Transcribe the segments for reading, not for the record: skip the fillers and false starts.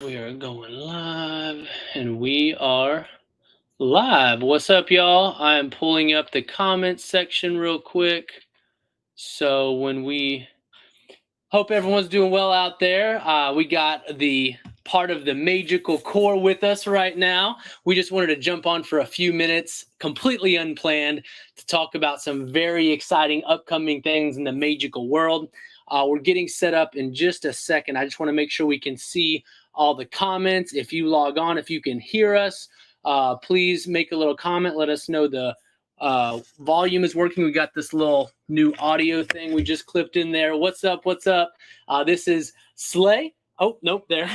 We are going live, and we are live. What's up, y'all? I'm pulling up the comments section real quick. So when we hope everyone's doing well out there. We got the part of the Maegical core with us right now. We just wanted to jump on for a few minutes, completely unplanned, to talk about some very exciting upcoming things in the Maegical world. We're getting set up in just a second. I just want to make sure we can see all the comments. If you log on, if you can hear us, please make a little comment. Let us know the volume is working. We got this little new audio thing we just clipped in there. What's up? What's up? This is Slay. Oh, nope, there.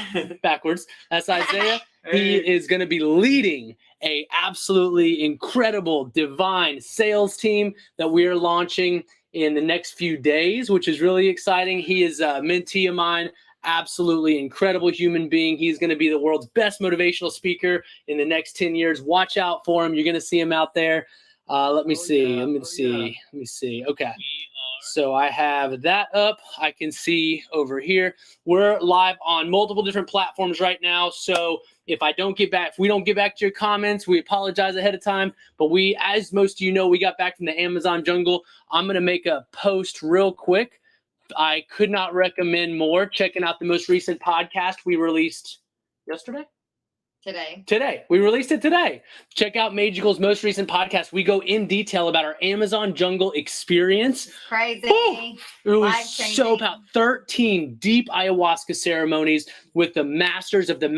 Backwards. That's Isaiah. He is going to be leading a absolutely incredible, divine sales team that we are launching in the next few days, which is really exciting. He is a mentee of mine, absolutely incredible human being. He's going to be the world's best motivational speaker in the next 10 years. Watch out for him. You're going to see him out there. Let me see. Okay. So I have that up. I can see over here. We're live on multiple different platforms right now. So if we don't get back to your comments, we apologize ahead of time. But we, as most of you know, we got back from the Amazon jungle. I'm going to make a post real quick. I could not recommend more checking out the most recent podcast we released yesterday. Today. We released it today. Check out Magical's most recent podcast. We go in detail about our Amazon jungle experience. Crazy. It was so about 13 deep ayahuasca ceremonies with the masters of the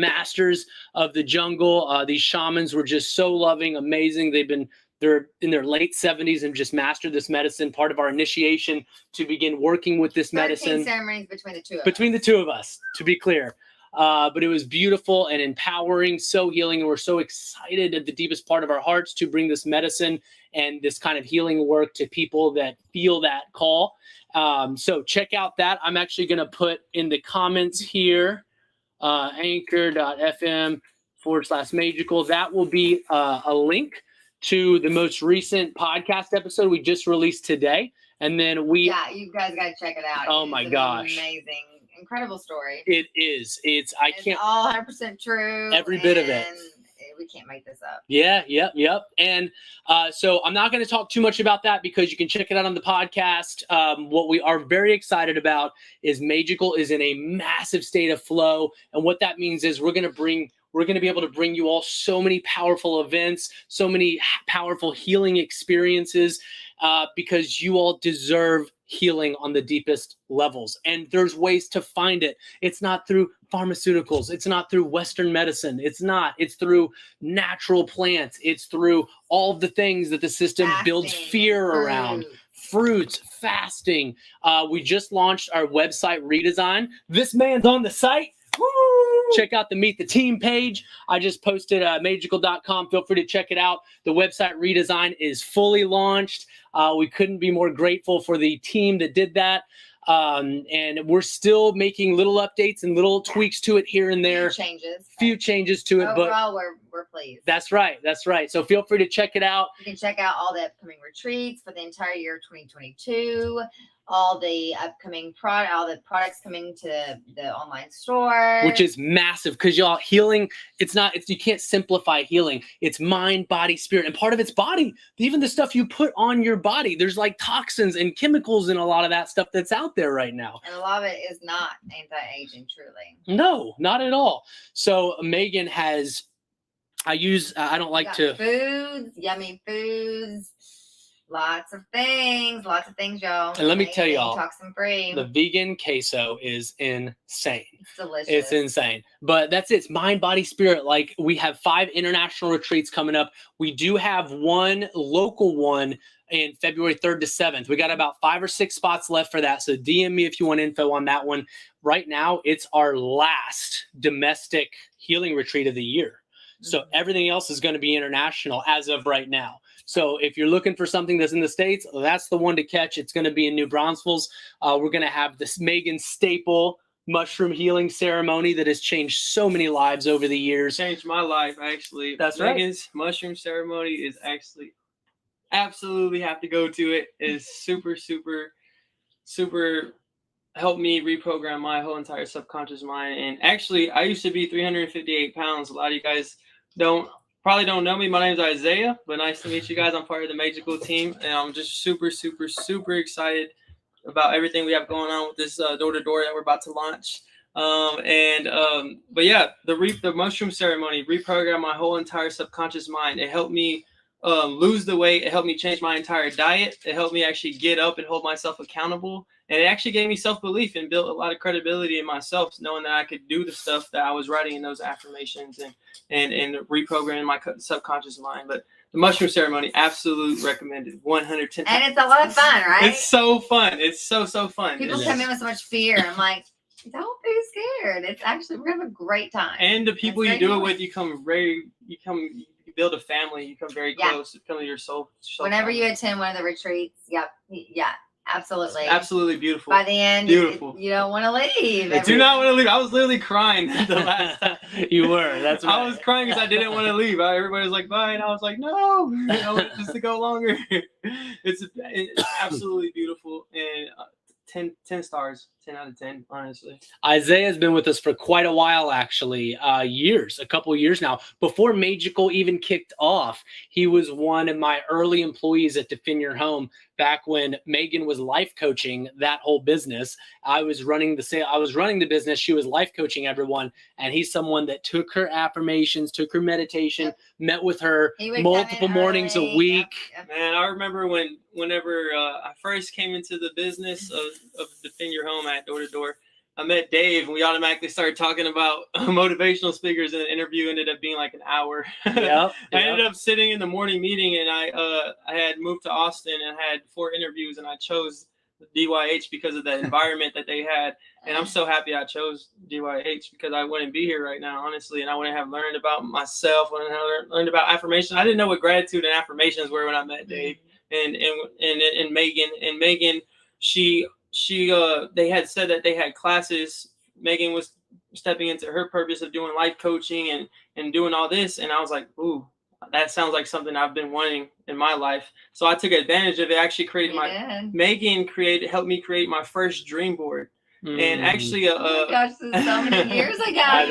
jungle. These shamans were just so loving, amazing. They're in their late 70s and just mastered this medicine, part of our initiation to begin working with this medicine. 13 ceremonies between the two of us. Between the two of us, to be clear. But it was beautiful and empowering, so healing, and we're so excited at the deepest part of our hearts to bring this medicine and this kind of healing work to people that feel that call. So check out that. I'm actually going to put in the comments here, anchor.fm/Maegical. That will be a link to the most recent podcast episode we just released today. And then you guys got to check it out. Oh my gosh. Amazing. Incredible story. It is. It's all 100% true. Every bit of it. We can't make this up. Yep. And so I'm not going to talk too much about that because you can check it out on the podcast. What we are very excited about is Maegical is in a massive state of flow. And what that means is we're going to be able to bring you all so many powerful events, so many powerful healing experiences, because you all deserve healing on the deepest levels. And there's ways to find it. It's not through pharmaceuticals. It's not through Western medicine. It's through natural plants. It's through all of the things that the system builds fear around. Fruits, fasting. We just launched our website redesign. This man's on the site. Woo! Check out the Meet the Team page. I just posted Maegical.com. Feel free to check it out. The website redesign is fully launched. We couldn't be more grateful for the team that did that. And we're still making little updates and little tweaks to it here and there. Few changes to it. Overall, we're pleased. That's right. So feel free to check it out. You can check out all the upcoming retreats for the entire year of 2022. All the upcoming all the products coming to the online store, which is massive because y'all, healing, you can't simplify healing. It's mind, body, spirit, and part of it's body. Even the stuff you put on your body, there's like toxins and chemicals and a lot of that stuff that's out there right now. And a lot of it is not anti-aging, truly. No, not at all. So Megan has, I don't like to. Foods, yummy foods. Lots of things, y'all. And let me tell y'all, toxin-free. The vegan queso is insane. It's delicious. It's insane. But that's it. It's mind, body, spirit. Like, we have 5 international retreats coming up. We do have one local one in February 3rd to 7th. We got about 5 or 6 spots left for that. So DM me if you want info on that one. Right now, it's our last domestic healing retreat of the year. So everything else is going to be international as of right now. So if you're looking for something that's in the States, that's the one to catch. It's going to be in New Braunfels. We're going to have this Megan staple mushroom healing ceremony that has changed so many lives over the years. Changed my life, actually. That's Megan's mushroom ceremony is actually absolutely have to go to it. It is super, super, super helped me reprogram my whole entire subconscious mind. And actually, I used to be 358 pounds. A lot of you guys probably don't know me. My name is Isaiah, but nice to meet you guys. I'm part of the Maegical team, and I'm just super, super, super excited about everything we have going on with this door-to-door that we're about to launch. But yeah, the mushroom ceremony reprogrammed my whole entire subconscious mind. It helped me lose the weight. It helped me change my entire diet. It helped me actually get up and hold myself accountable. And it actually gave me self-belief and built a lot of credibility in myself, knowing that I could do the stuff that I was writing in those affirmations and reprogramming my subconscious mind. But the mushroom ceremony, absolute recommended, 110. And it's a lot of fun, right? It's so fun. It's so fun. People come in with so much fear. I'm like, don't be scared. It's actually, we're gonna have a great time. And the people you do it with, you build a family. You become very close. You become your soul. Whenever you attend one of the retreats, yeah, absolutely. It's absolutely beautiful. By the end, beautiful. You don't want to leave. I do not want to leave. I was literally crying the last time. You were. That's right. I was crying because I didn't want to leave. Everybody was like, bye. And I was like, no, I want this to go longer. It's absolutely beautiful. And 10 stars, 10 out of 10, honestly. Isaiah's been with us for quite a while, actually, a couple of years now. Before Maegical even kicked off, he was one of my early employees at Defend Your Home. Back when Megan was life coaching that whole business, I was running the business. She was life coaching everyone, and he's someone that took her affirmations, took her meditation, met with her multiple mornings a week. Yep. Man, I remember whenever I first came into the business of Defend Your Home at Door to Door, I met Dave, and we automatically started talking about motivational speakers, and the interview ended up being like an hour. Yep. I ended up sitting in the morning meeting, and I had moved to Austin and had 4 interviews, and I chose DYH because of the environment that they had. And I'm so happy I chose DYH because I wouldn't be here right now, honestly, and I wouldn't have learned about myself, wouldn't have learned about affirmation. I didn't know what gratitude and affirmations were when I met Dave and Megan. And Megan, they had said that they had classes. Megan was stepping into her purpose of doing life coaching and doing all this. And I was like, ooh, that sounds like something I've been wanting in my life. So I took advantage of it. Actually Megan helped me create my first dream board. And actually, oh my gosh, this is so many years ago, you guys.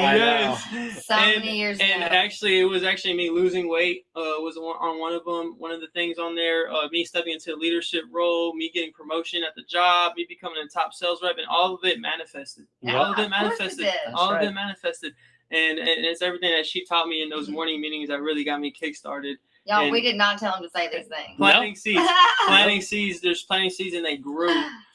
Yes. So many years ago. And actually, it was actually me losing weight. Was on one of them. One of the things on there, me stepping into a leadership role, me getting promotion at the job, me becoming a top sales rep, and all of it manifested. Yeah, all of it manifested. All right. of it manifested. And it's everything that she taught me in those morning meetings that really got me kickstarted. Y'all, we did not tell him to say these things. Planting seeds. Planting seeds. There's planting seeds, and they grew.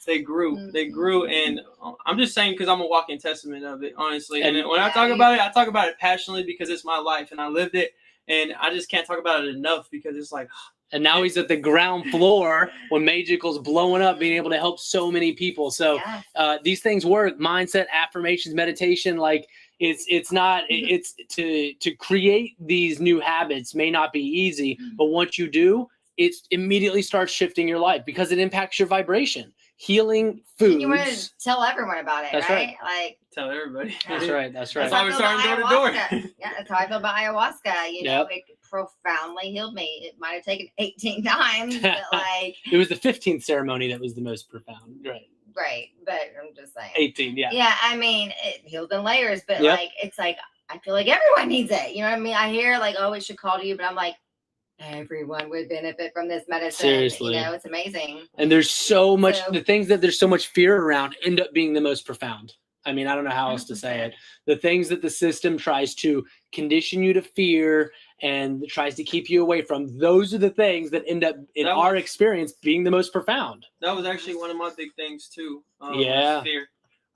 They grew. And I'm just saying because I'm a walking testament of it, honestly. And when I talk about it, I talk about it passionately because it's my life and I lived it. And I just can't talk about it enough because it's like. And now he's at the ground floor when Maegical's blowing up, being able to help so many people. So these things work. Mindset, affirmations, meditation, like it's to create these new habits may not be easy, but once you do, it immediately starts shifting your life because it impacts your vibration. Healing foods. And you want to tell everyone about it, that's right? Like tell everybody. That's right. That's right. That's why we started door to door. Yeah, that's how I feel about ayahuasca. You know, it profoundly healed me. It might have taken 18 times, but like it was the 15th ceremony that was the most profound, right? Right, but I'm just saying 18. Yeah. Yeah, I mean, it healed in layers, but like it's like I feel like everyone needs it. You know what I mean? I hear like, oh, it should call to you, but I'm like, everyone would benefit from this medicine. Seriously. You know, it's amazing. And there's so much, the things that there's so much fear around end up being the most profound. I mean, I don't know how else to say it. The things that the system tries to condition you to fear and tries to keep you away from, those are the things that end up, in our experience, being the most profound. That was actually one of my big things, too. Fear.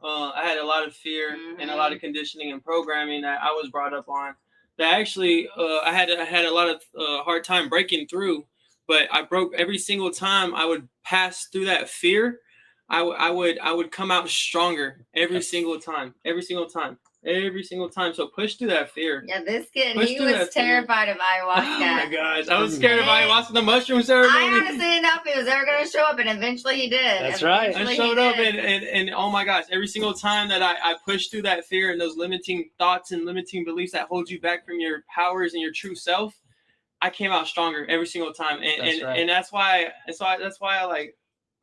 I had a lot of fear and a lot of conditioning and programming that I was brought up on. That actually, I had a lot of hard time breaking through, but I broke every single time I would pass through that fear. I would come out stronger every single time. So push through that fear. Yeah, this kid, he was terrified of ayahuasca. Oh my gosh, I was scared of ayahuasca, the mushroom ceremony. I honestly didn't know if he was ever going to show up, and eventually he did. That's right. I showed up, and oh my gosh, every single time that I pushed through that fear and those limiting thoughts and limiting beliefs that hold you back from your powers and your true self, I came out stronger every single time. And that's why I like,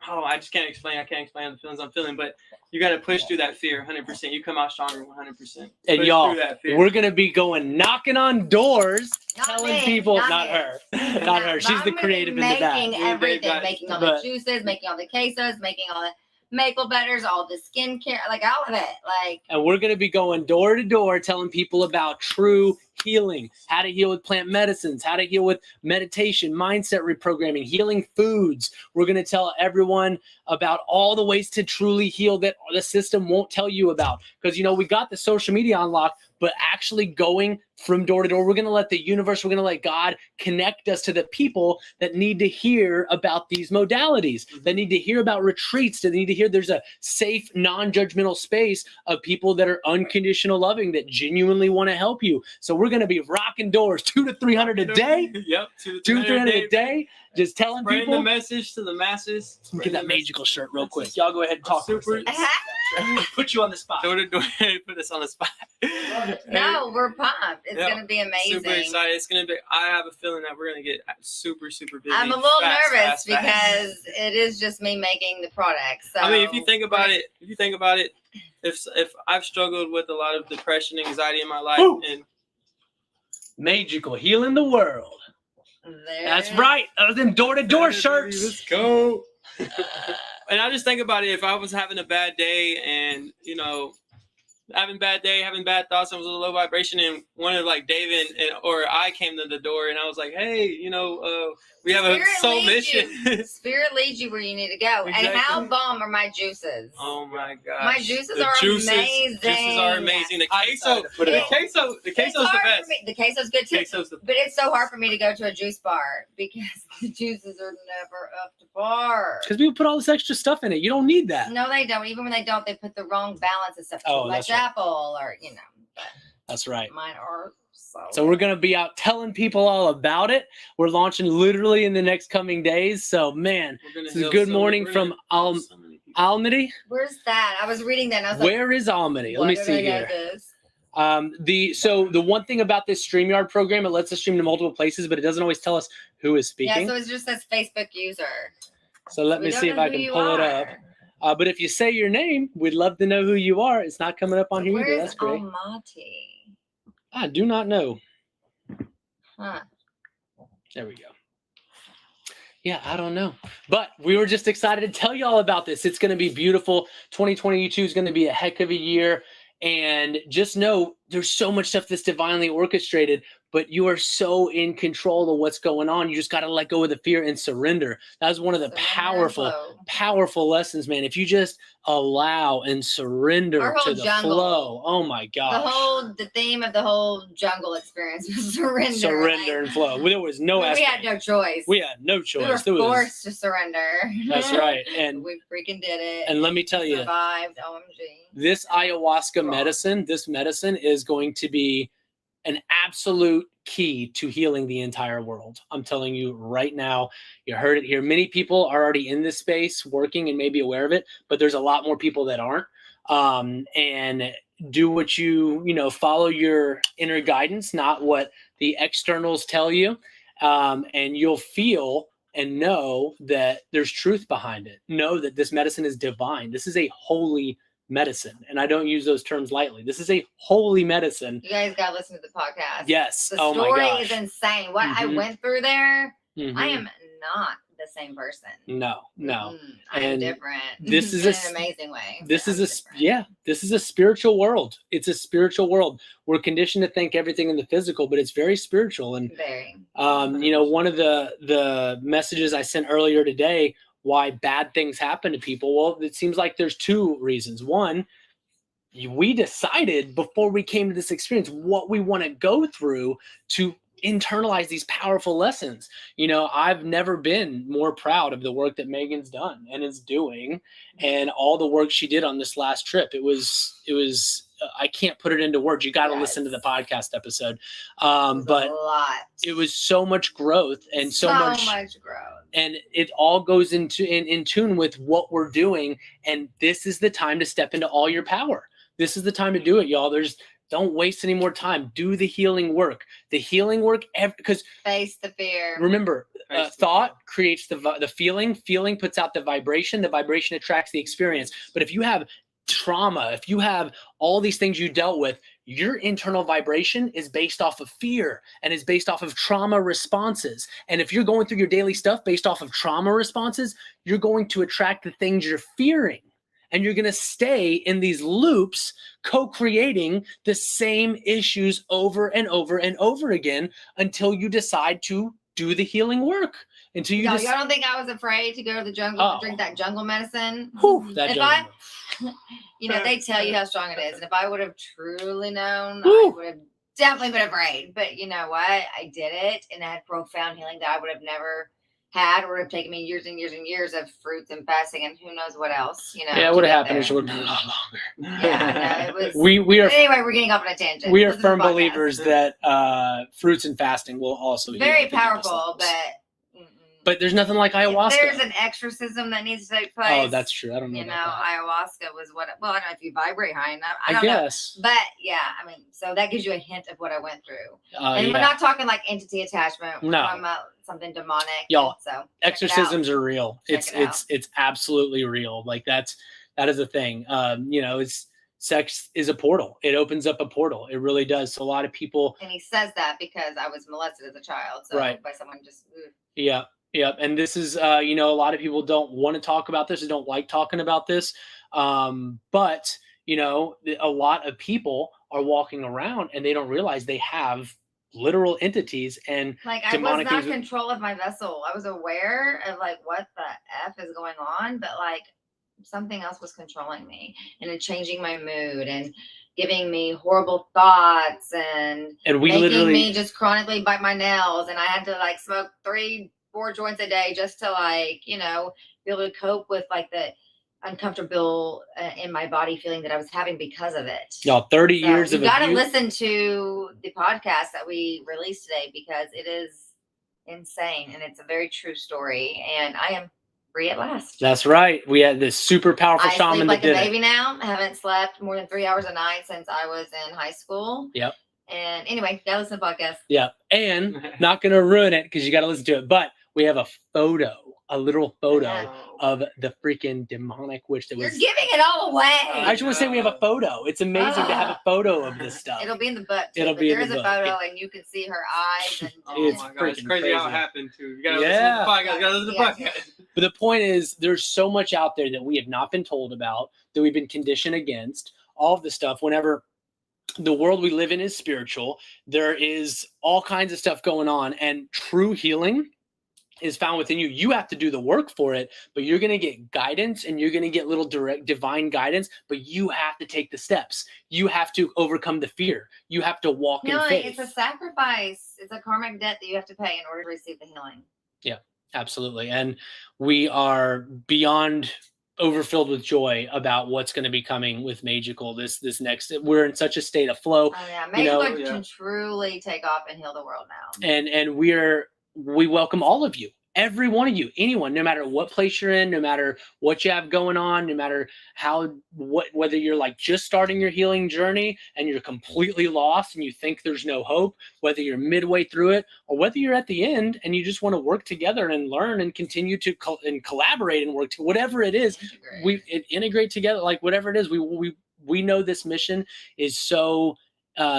I just can't explain. I can't explain the feelings I'm feeling, but you got to push through that fear 100%. You come out stronger 100%. And y'all, we're going to be going knocking on doors, telling people, not her. She's the creative in the back. Making everything, making all the juices, making all the quesos, making all the maple butters, all the skincare, like all of it. Like, and we're going to be going door to door telling people about true healing, how to heal with plant medicines, how to heal with meditation, mindset reprogramming, healing foods. We're going to tell everyone about all the ways to truly heal that the system won't tell you about. Because, you know, we got the social media on lock, but actually going from door to door, we're going to let the universe, we're going to let God connect us to the people that need to hear about these modalities, that need to hear about retreats, that need to hear there's a safe, non-judgmental space of people that are unconditional loving, that genuinely want to help you. So we're going to be rocking doors 200 to 300 a day. Yep, 200 to 300 a day. Just telling people. The message to the masses. Get that Maegical shirt real quick. Y'all go ahead and talk. Put you on the spot. Put us on the spot. No, we're pumped. It's going to be amazing. Super excited. It's going to be. I have a feeling that we're going to get super, super busy. I'm a little nervous because it is just me making the product. So I mean, if you think about it, if I've struggled with a lot of depression, anxiety in my life, and Maegical, healing the world. That's right. Them door-to-door shirts. Let's go. And I just think about it. If I was having a bad day and, you know, having bad thoughts, I was a low vibration, and one of like David or I came to the door and I was like, hey, you know, we have a soul mission. Spirit leads you where you need to go. Exactly. And how bomb are my juices? Oh my gosh. My juices are amazing. Juices are amazing. The queso's the best. The queso's good too. But it's so hard for me to go to a juice bar because the juices are never up to par. Because people put all this extra stuff in it. You don't need that. No, they don't. Even when they don't, they put the wrong balance of stuff. Oh, like apple or, you know. But that's right. Mine are so we're going to be out telling people all about it. We're launching literally in the next coming days. So, man, this is good morning from Almity. Where's that? I was reading that and I was like, where is Almity? Let me see here. The one thing about this StreamYard program, it lets us stream to multiple places, but it doesn't always tell us who is speaking. Yeah, so it just says Facebook user. So let me see if I can pull it up. But if you say your name, we'd love to know who you are. It's not coming up on here either. That's great. Almaty? I do not know. Huh. There we go. Yeah, I don't know. But we were just excited to tell you all about this. It's going to be beautiful. 2022 is going to be a heck of a year. And just know there's so much stuff that's divinely orchestrated, but you are so in control of what's going on. You just got to let go of the fear and surrender. That was one of the powerful lessons, man. If you just allow and surrender to the flow. Oh my gosh. The theme of the whole jungle experience was surrender. Surrender and flow. There was no we had no choice. We had no choice. We were forced to surrender. That's right. And we freaking did it. And let me tell you, survived. OMG. This ayahuasca medicine, this medicine is going to be an absolute key to healing the entire world. I'm telling you right now, you heard it here. Many people are already in this space working and maybe aware of it, but there's a lot more people that aren't. And do what you follow your inner guidance, not what the externals tell you. And you'll feel and know that there's truth behind it. Know that this medicine is divine. This is a holy medicine. And I don't use those terms lightly. This is a holy medicine. You guys got to listen to the podcast. Yes. The story is insane. What I went through there, I am not the same person. No. I am different. This is in an amazing way. This is a spiritual world. It's a spiritual world. We're conditioned to think everything in the physical, but it's very spiritual. And one of the messages I sent earlier today, why bad things happen to people. Well, it seems like there's two reasons. One, we decided before we came to this experience what we want to go through to internalize these powerful lessons. I've never been more proud of the work that Megan's done and is doing, and all the work she did on this last trip. It was I can't put it into words. You got to listen to the podcast episode. But it was so much growth and so much growth. And it all goes in tune with what we're doing. And this is the time to step into all your power. This is the time to do it, y'all. Don't waste any more time. Do the healing work. The healing work, because face the fear. remember, thought creates the feeling. Feeling puts out the vibration. The vibration attracts the experience. But if you have trauma, if you have all these things you dealt with, your internal vibration is based off of fear and is based off of trauma responses. And if you're going through your daily stuff based off of trauma responses, you're going to attract the things you're fearing. And you're going to stay in these loops, co-creating the same issues over and over and over again until you decide to do the healing work. Until you y'all don't think I was afraid to go to the jungle to drink that jungle medicine? Whew, that you know, they tell you how strong it is. And if I would have truly known, I would have definitely been afraid. But you know what? I did it, and I had profound healing that I would have never had, or would have taken me years and years and years of fruits and fasting and who knows what else, you know. Yeah, what happened is it would have been a lot longer. Yeah, no, it was. We are anyway, we're getting off on a tangent. We are firm believers that fruits and fasting will also very powerful, but there's nothing like ayahuasca. If there's an exorcism that needs to take place. Oh, that's true. I don't know. You know, ayahuasca was what. Well, I don't know if you vibrate high enough. I guess. But yeah, I mean, so that gives you a hint of what I went through. And we're not talking like entity attachment. We're talking about something demonic. Y'all, so exorcisms are real. It's absolutely real. Like that is a thing. You know, sex is a portal. It opens up a portal. It really does. So a lot of people. And he says that because I was molested as a child. So by someone just. Yeah. Yeah. And this is, you know, a lot of people don't want to talk about this or don't like talking about this. But, you know, a lot of people are walking around and they don't realize they have literal entities and like I was not in control of my vessel. I was aware of like what the F is going on, but like something else was controlling me and changing my mood and giving me horrible thoughts and making me just chronically bite my nails, and I had to like smoke 3-4 joints a day just to like, you know, be able to cope with like the uncomfortable in my body feeling that I was having because of it. Y'all, 30 years of abuse. You got to listen to the podcast that we released today because it is insane and it's a very true story, and I am free at last. That's right. We had this super powerful shaman sleep like that did a baby now. I haven't slept more than 3 hours a night since I was in high school. Yep. And anyway, gotta listen to the podcast. Yeah. And not going to ruin it because you got to listen to it. But we have a literal photo of the freaking demonic witch that was. You're giving it all away. I just want to say we have a photo. It's amazing to have a photo of this stuff. It'll be in the book. It'll be in the book. There is a photo and you can see her eyes. And it's my God, it's crazy how it happened too. You gotta listen to the podcast. You gotta listen to the podcast. But the point is, there's so much out there that we have not been told about, that we've been conditioned against. All of the stuff, whenever the world we live in is spiritual, there is all kinds of stuff going on, and true healing is found within you. You have to do the work for it, but you're going to get guidance and you're going to get little direct divine guidance, but you have to take the steps. You have to overcome the fear. You have to walk in faith. It's a sacrifice. It's a karmic debt that you have to pay in order to receive the healing. Yeah, absolutely. And we are beyond overfilled with joy about what's going to be coming with Maegical. This next, we're in such a state of flow. Oh yeah, Maegical can truly take off and heal the world now. And we welcome all of you, every one of you, anyone, no matter what place you're in, no matter what you have going on, no matter whether you're like just starting your healing journey and you're completely lost and you think there's no hope, whether you're midway through it or whether you're at the end and you just want to work together and learn and continue to collaborate and work to whatever it is, we integrate together, like whatever it is, we know this mission is so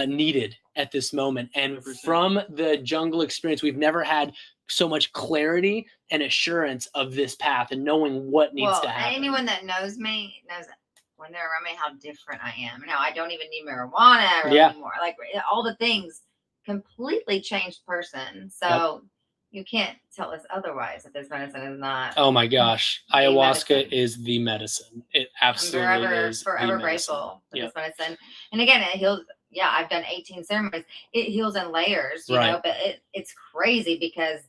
needed at this moment. And 100%. From the jungle experience, we've never had so much clarity and assurance of this path and knowing what needs to happen. Anyone that knows me knows that when they're around me how different I am. Now I don't even need marijuana anymore. Like all the things completely changed person. So you can't tell us otherwise that this medicine is not. Oh my gosh. Ayahuasca is the medicine. It absolutely is. Forever grateful for this medicine. And again, it heals. Yeah, I've done 18 ceremonies. It heals in layers, you know, but it's crazy because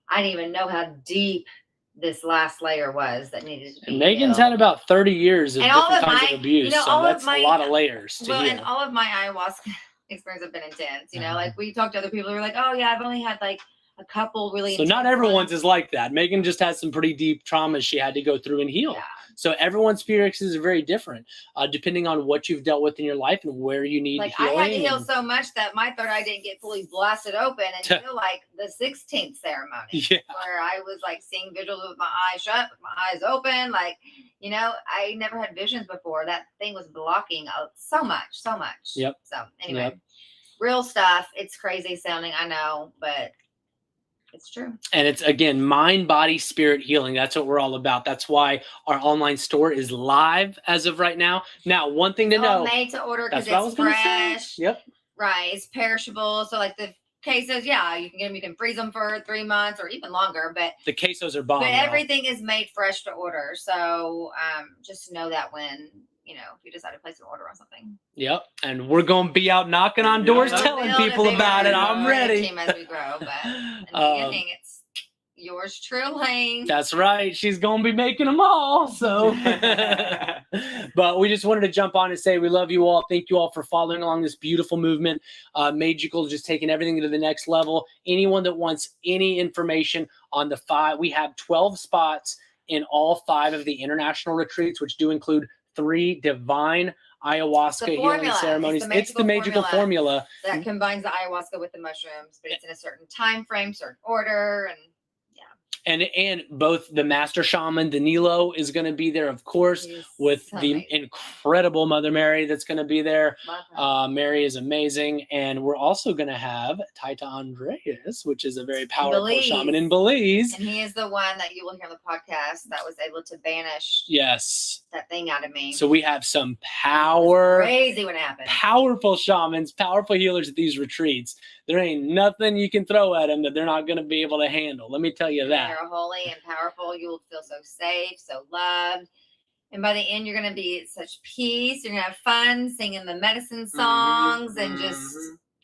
I didn't even know how deep this last layer was that needed to be. And Megan's had about 30 years of different kinds of abuse. You know, so that's a lot of layers to heal. And all of my ayahuasca experience have been intense. You know, like we talked to other people who were like, oh yeah, I've only had like a couple really. So not intense everyone's ones. is like that. Megan just has some pretty deep traumas she had to go through and heal. Yeah. So everyone's experiences are very different, depending on what you've dealt with in your life and where you need Like healing. I had to heal so much that my third eye didn't get fully blasted open until like the 16th ceremony, Yeah. where I was like seeing visuals with my eyes shut, with my eyes open. Like, you know, I never had visions before. That thing was blocking so much. Yep. So anyway, Yep. real stuff. It's crazy sounding, I know, but it's true. And it's, again, mind, body, spirit healing. That's what we're all about. That's why our online store is live as of right now. Now, one thing to know. Made to order because that's it's fresh. Yep. Right. It's perishable. So like the quesos, yeah, you can get them. You can freeze them for 3 months or even longer. But the quesos are bomb. But everything is made fresh to order. So just know that when, you know, if you decide to place an order on something. Yep. And we're going to be out knocking on doors telling people about it. I'm ready. Team as we grow, but in the beginning, it's yours truly. That's right. She's going to be making them all. So, but we just wanted to jump on and say we love you all. Thank you all for following along this beautiful movement. Maegical just taking everything to the next level. Anyone that wants any information on the 5, we have 12 spots in all 5 of the international retreats, which do include 3 divine ayahuasca healing ceremonies. It's the Maegical formula that combines the ayahuasca with the mushrooms, but it's in a certain time frame, certain order, and and both the master shaman Danilo is going to be there, of course, with the incredible Mother Mary that's going to be there. Mary is amazing, and we're also going to have Taita Andreas, which is a very powerful shaman in Belize, and he is the one that you will hear on the podcast that was able to banish that thing out of me. So we have some crazy when it happened. Powerful shamans, powerful healers at these retreats. There ain't nothing you can throw at them that they're not going to be able to handle. Let me tell you that. They're holy and powerful. You will feel so safe, so loved. And by the end, you're going to be at such peace. You're going to have fun singing the medicine songs and just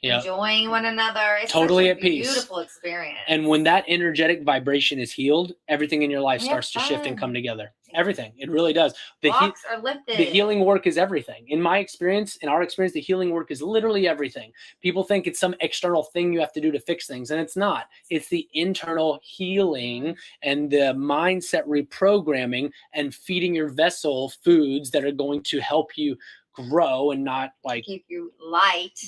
enjoying one another. It's totally at peace. Beautiful experience. And when that energetic vibration is healed, everything in your life starts to shift and come together. Everything. It really does. Blocks are lifted. The healing work is everything. In my experience, in our experience, the healing work is literally everything. People think it's some external thing you have to do to fix things, and it's not. It's the internal healing and the mindset reprogramming and feeding your vessel foods that are going to help you grow and not like keep you light.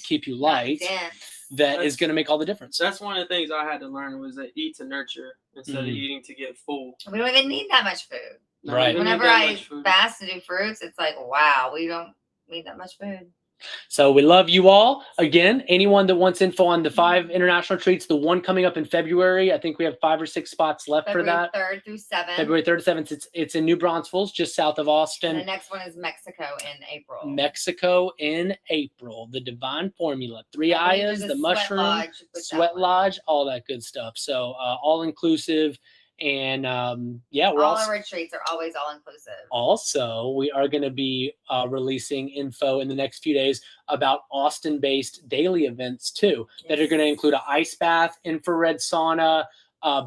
That is going to make all the difference. That's one of the things I had to learn was that eat to nurture instead of eating to get full. We don't even need that much food. Right. Whenever I fast and do fruits, it's like, wow, we don't need that much food. So we love you all. Again, anyone that wants info on the 5 international retreats, the one coming up in February, I think we have 5 or 6 spots left for that. February 3rd through 7th. February 3rd to 7th. It's in New Braunfels, just south of Austin. And the next one is Mexico in April. The divine formula. 3 ayas, the mushroom, sweat lodge, all that good stuff. So all inclusive. And we're all our retreats are always all inclusive. Also, we are going to be releasing info in the next few days about Austin-based daily events too, that are going to include an ice bath, infrared sauna,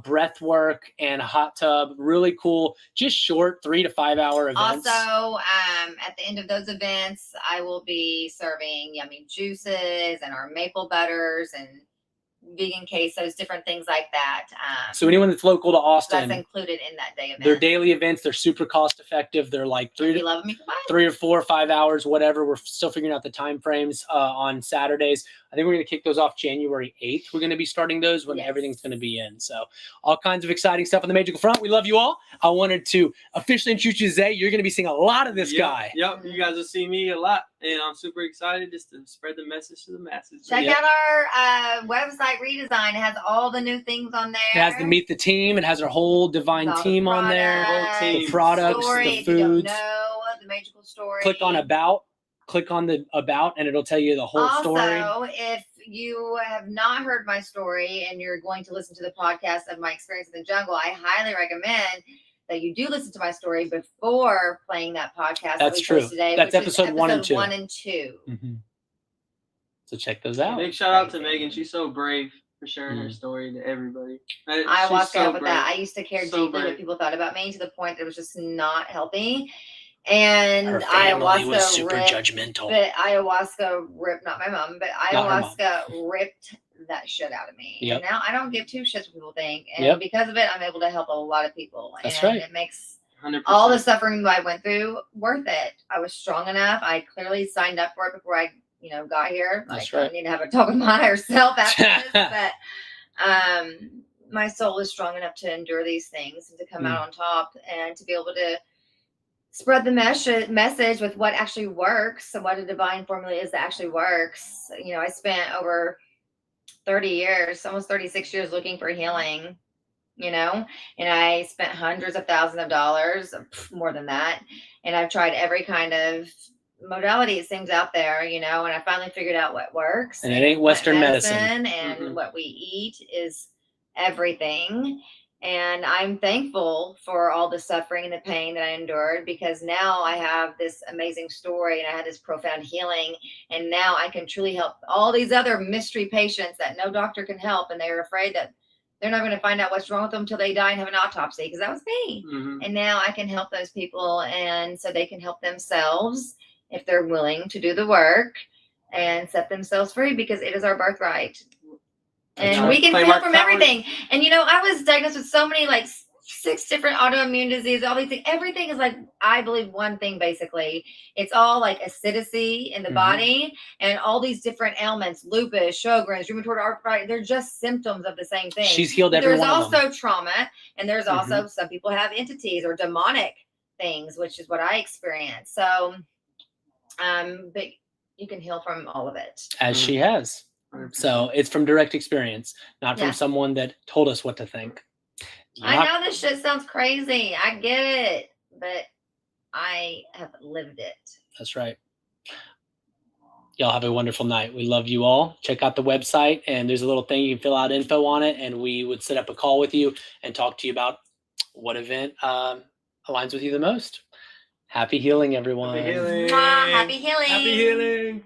breath work, and a hot tub. Really cool, just short 3 to 5 hour events. Also, at the end of those events, I will be serving yummy juices and our maple butters and vegan quesos, different things like that. So anyone that's local to Austin, that's included in that day event. They're daily events. They're super cost effective. They're like 3 or 4 or 5 hours, whatever. We're still figuring out the time frames on Saturdays. I think we're going to kick those off January 8th. We're going to be starting those when everything's going to be in. So all kinds of exciting stuff on the Maegical front. We love you all. I wanted to officially introduce you to Zay. You're going to be seeing a lot of this guy. Yep. You guys will see me a lot. And I'm super excited just to spread the message to the masses. Check out our website, Redesign. It has all the new things on there. It has the Meet the Team. It has our whole divine team on there. The products, the foods. If you don't know the Maegical story. Click on About. Click on the About, and it'll tell you the whole story. Also, if you have not heard my story and you're going to listen to the podcast of my experience in the jungle, I highly recommend that you do listen to my story before playing that podcast. That's true. Today, that's episode 1 and 2. 1 and 2. Mm-hmm. So check those out. Big shout out to Megan. She's so brave for sharing her story to everybody. I walked out with that. I used to care deeply what people thought about me to the point that it was just not helping. And her family ayahuasca was super judgmental. But ayahuasca ripped, not my mom, but ayahuasca ripped that shit out of me. Yep. And now I don't give two shits what people think. And Yep. because of it, I'm able to help a lot of people. That's and right. it makes 100%. all the suffering that I went through worth it. I was strong enough. I clearly signed up for it before I, got here. That's Like, right. I need to have a talk with my higher self after this. But my soul is strong enough to endure these things and to come out on top and to be able to spread the message with what actually works. So what a divine formula is that actually works. I spent over 30 years, almost 36 years looking for healing, and I spent hundreds of thousands of dollars, more than that. And I've tried every kind of modality, it seems, out there, and I finally figured out what works. And it ain't Western medicine. And what we eat is everything. And I'm thankful for all the suffering and the pain that I endured, because now I have this amazing story and I had this profound healing. And now I can truly help all these other mystery patients that no doctor can help. And they're afraid that they're not going to find out what's wrong with them until they die and have an autopsy, because that was me. And now I can help those people, and so they can help themselves if they're willing to do the work and set themselves free, because it is our birthright. And we can heal from everything. And I was diagnosed with so many, like 6 different autoimmune diseases, all these things. Everything is like, I believe, one thing basically. It's all like acidity in the body, and all these different ailments, lupus, Sjogren's, rheumatoid arthritis, they're just symptoms of the same thing. She's healed every one of them. There's also trauma, and there's also some people have entities or demonic things, which is what I experienced. So, but you can heal from all of it. As she has. So it's from direct experience, not from someone that told us what to think. I know this shit sounds crazy. I get it, but I have lived it. That's right. Y'all have a wonderful night. We love you all. Check out the website, and there's a little thing you can fill out info on it, and we would set up a call with you and talk to you about what event aligns with you the most. Happy healing, everyone. Happy healing. Happy healing. Happy healing.